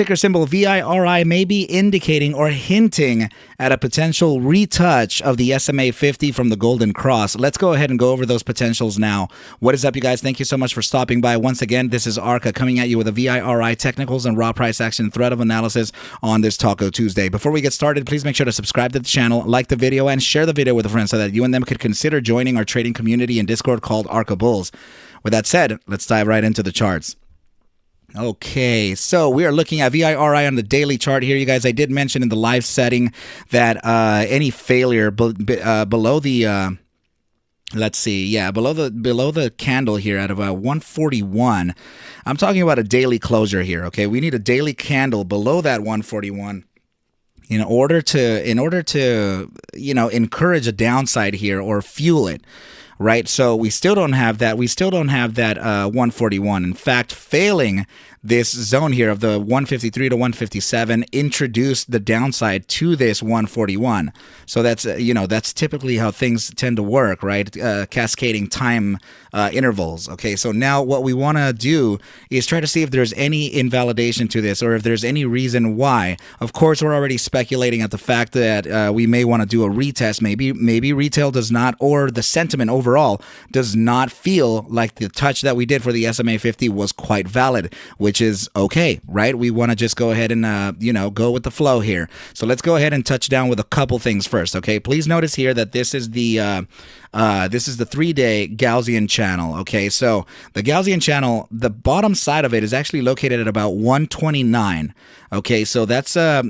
ticker symbol VIRI may be indicating or hinting at a potential retouch of the SMA 50 from the Golden Cross. Let's go ahead and go over those potentials now. What is up, you guys? Thank you so much for stopping by. Once again, this is ARCa coming at you with a VIRI technicals and raw price action thread of analysis on this Taco Tuesday. Before we get started, please make sure to subscribe to the channel, like the video, and share the video with a friend so that you and them could consider joining our trading community in Discord called ARCa Bulls. With that said, let's dive right into the charts. Okay, so we are looking at VIRI on the daily chart here, you guys. I did mention in the live setting that any failure below the let's see, yeah, below the candle here at about 141. I'm talking about a daily closure here. Okay, we need a daily candle below that 141 in order to encourage a downside here or fuel it. Right, so we still don't have that. We still don't have that 141. In fact, failing this zone here of the 153 to 157 introduced the downside to this 141. So that's that's typically how things tend to work, right? Cascading time intervals. Okay, so now what we want to do is try to see if there's any invalidation to this or if there's any reason why. Of course, we're already speculating at the fact that we may want to do a retest. Maybe retail does not, or the sentiment overall does not feel like the touch that we did for the SMA 50 was quite valid, which is okay, right? We want to just go ahead and go with the flow here. So let's go ahead and touch down with a couple things first. Okay, please notice here that this is the 3-day Gaussian channel. Okay, so the Gaussian channel, the bottom side of it is actually located at about 129. Okay, so that's a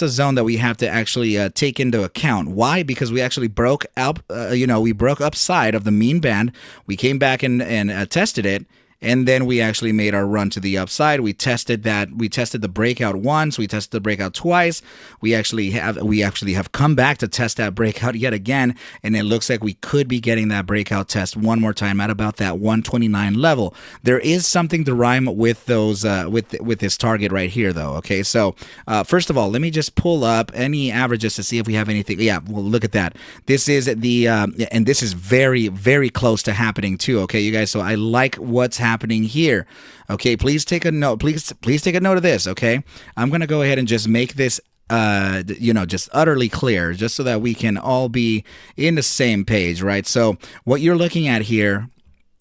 zone that we have to actually take into account. Why? Because we actually broke out. We broke upside of the mean band. We came back and tested it. And then we actually made our run to the upside. We tested that. We tested the breakout once. We tested the breakout twice. We actually have come back to test that breakout yet again. And it looks like we could be getting that breakout test one more time at about that 129 level. There is something to rhyme with those with this target right here, though. Okay, so first of all, let me just pull up any averages to see if we have anything. Yeah, well, look at that. This is the and this is very, very close to happening too. Okay, you guys. So I like what's happening here. Okay, please take a note. Please take a note of this. Okay, I'm gonna go ahead and just make this just utterly clear, just so that we can all be in the same page, right? So what you're looking at here,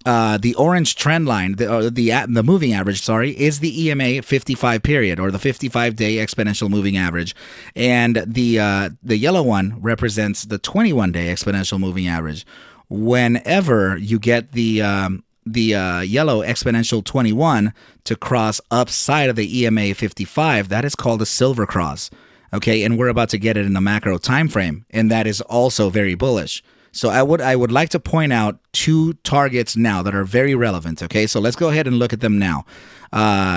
the orange trend line, the moving average, is the EMA 55 period, or the 55-day exponential moving average, and the yellow one represents the 21-day exponential moving average. Whenever you get the yellow exponential 21 to cross upside of the EMA 55, that is called a silver cross. Okay, and we're about to get it in the macro time frame, and that is also very bullish. So I would like to point out two targets now that are very relevant. Okay, so let's go ahead and look at them now,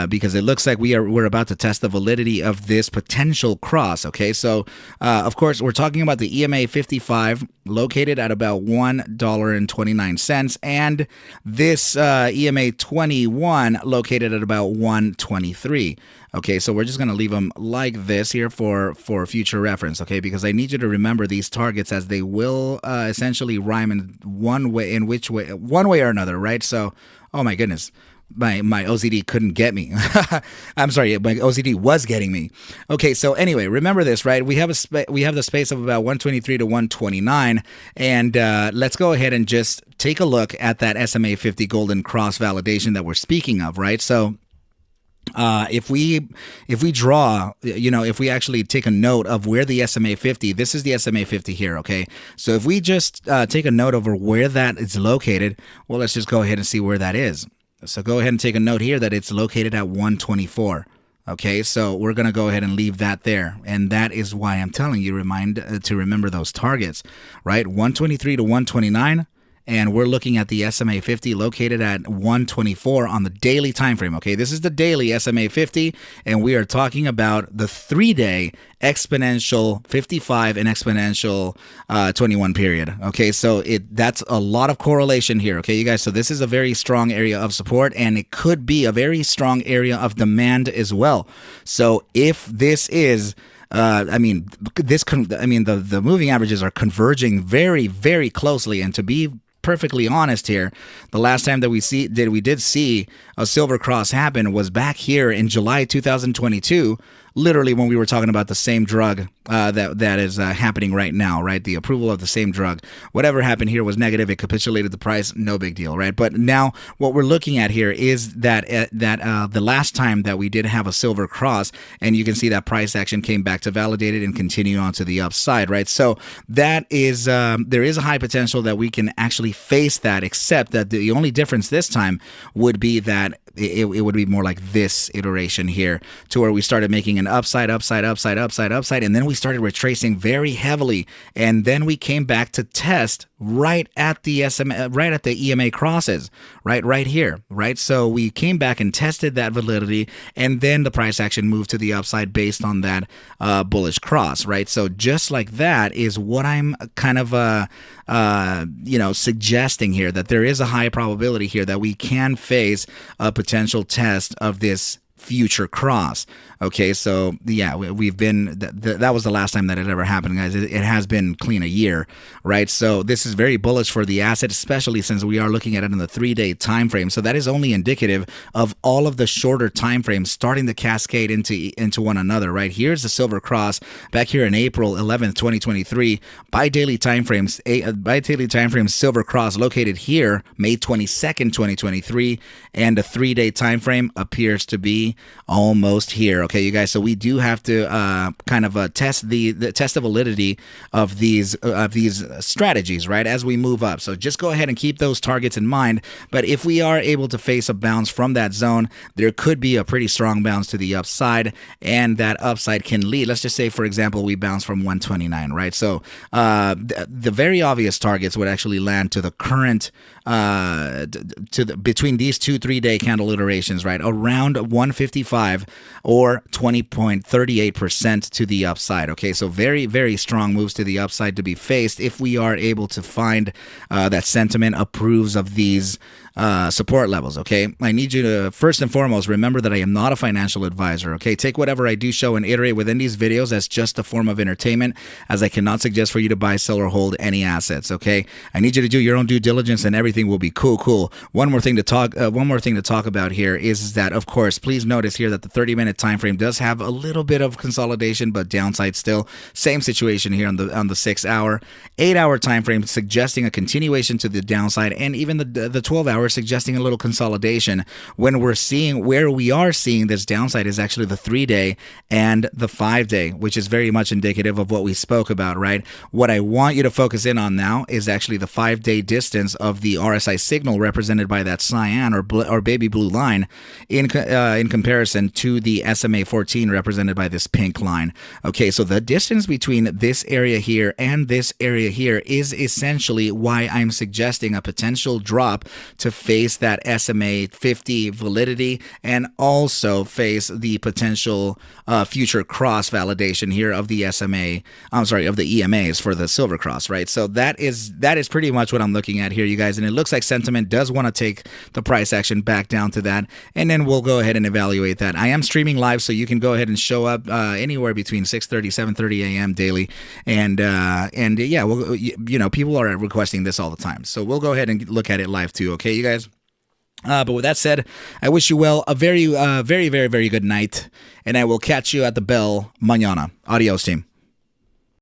because it looks like we're about to test the validity of this potential cross. Okay, so of course we're talking about the EMA 55 located at about $1.29, and this EMA 21 located at about 123. Okay, so we're just going to leave them like this here for future reference, okay? Because I need you to remember these targets, as they will essentially rhyme in one way or another, right? So, oh my goodness, my OCD couldn't get me. I'm sorry, my OCD was getting me. Okay, so anyway, remember this, right? We have the space of about 123 to 129, and let's go ahead and just take a look at that SMA 50 Golden Cross validation that we're speaking of, right? So if we draw, if we actually take a note of where the SMA 50, this is the SMA 50 here, okay? So if we just take a note over where that is located, well, let's just go ahead and see where that is. So go ahead and take a note here that it's located at 124. Okay, so we're going to go ahead and leave that there. And that is why I'm telling you to remember those targets, right? 123 to 129. And we're looking at the SMA 50 located at 124 on the daily time frame. Okay, this is the daily SMA 50, and we are talking about the 3-day exponential 55 and exponential 21 period. Okay, so that's a lot of correlation here. Okay, you guys, so this is a very strong area of support, and it could be a very strong area of demand as well. So if this is the moving averages are converging very, very closely, and to be perfectly honest here, the last time that we did see a silver cross happen was back here in July 2022. Literally when we were talking about the same drug that is happening right now, right? The approval of the same drug. Whatever happened here was negative. It capitulated the price. No big deal, right? But now what we're looking at here is that the last time that we did have a silver cross, and you can see that price action came back to validate it and continue on to the upside, right? So that is there is a high potential that we can actually face that, except that the only difference this time would be that it would be more like this iteration here, to where we started making an upside, and then we started retracing very heavily, and then we came back to test right at the EMA crosses, right here, right? So we came back and tested that validity, and then the price action moved to the upside based on that bullish cross, right? So just like that is what I'm kind of suggesting here, that there is a high probability here that we can face a potential test of this future cross. Okay, so yeah, we've been that was the last time that it ever happened, guys. It has been clean a year, right? So this is very bullish for the asset, especially since we are looking at it in the 3-day time frame. So that is only indicative of all of the shorter time frames starting to cascade into one another, right? Here's the silver cross back here in April 11th, 2023. By daily time frames, silver cross located here May 22nd, 2023, and the 3-day time frame appears to be almost here. Okay, you guys. So we do have to test the validity of these strategies, right, as we move up. So just go ahead and keep those targets in mind. But if we are able to face a bounce from that zone, there could be a pretty strong bounce to the upside, and that upside can lead. Let's just say, for example, we bounce from 129, right? So the very obvious targets would actually land to the current between these 2 3-day candle iterations, right, around 155 or 20.38% to the upside. Okay, so very, very strong moves to the upside to be faced if we are able to find that sentiment approves of these support levels. Okay, I need you to first and foremost remember that I am not a financial advisor. Okay, take whatever I do show and iterate within these videos as just a form of entertainment, as I cannot suggest for you to buy, sell, or hold any assets. Okay, I need you to do your own due diligence, and everything will be cool. One more thing to talk about here is that, of course, please notice here that the 30-minute time frame does have a little bit of consolidation, but downside still. Same situation here on the 6-hour, 8-hour time frame, suggesting a continuation to the downside, and even the 12-hour suggesting a little consolidation. When we are seeing this downside is actually the 3-day and the 5-day, which is very much indicative of what we spoke about, right? What I want you to focus in on now is actually the 5-day distance of the RSI signal represented by that cyan or baby blue line in comparison to the SMA 14 represented by this pink line. Okay, so the distance between this area here and this area here is essentially why I'm suggesting a potential drop to face that SMA 50 validity, and also face the potential future cross validation here of the of the EMAs for the silver cross, right? So that is pretty much what I'm looking at here, you guys. And it looks like sentiment does want to take the price action back down to that, and then we'll go ahead and evaluate that. I am streaming live, so you can go ahead and show up anywhere between 6:30, 7:30 a.m. daily, and yeah, people are requesting this all the time, so we'll go ahead and look at it live too. Okay, you guys. But with that said, I wish you well a very, very, very, very good night, and I will catch you at the bell mañana. Adios, team.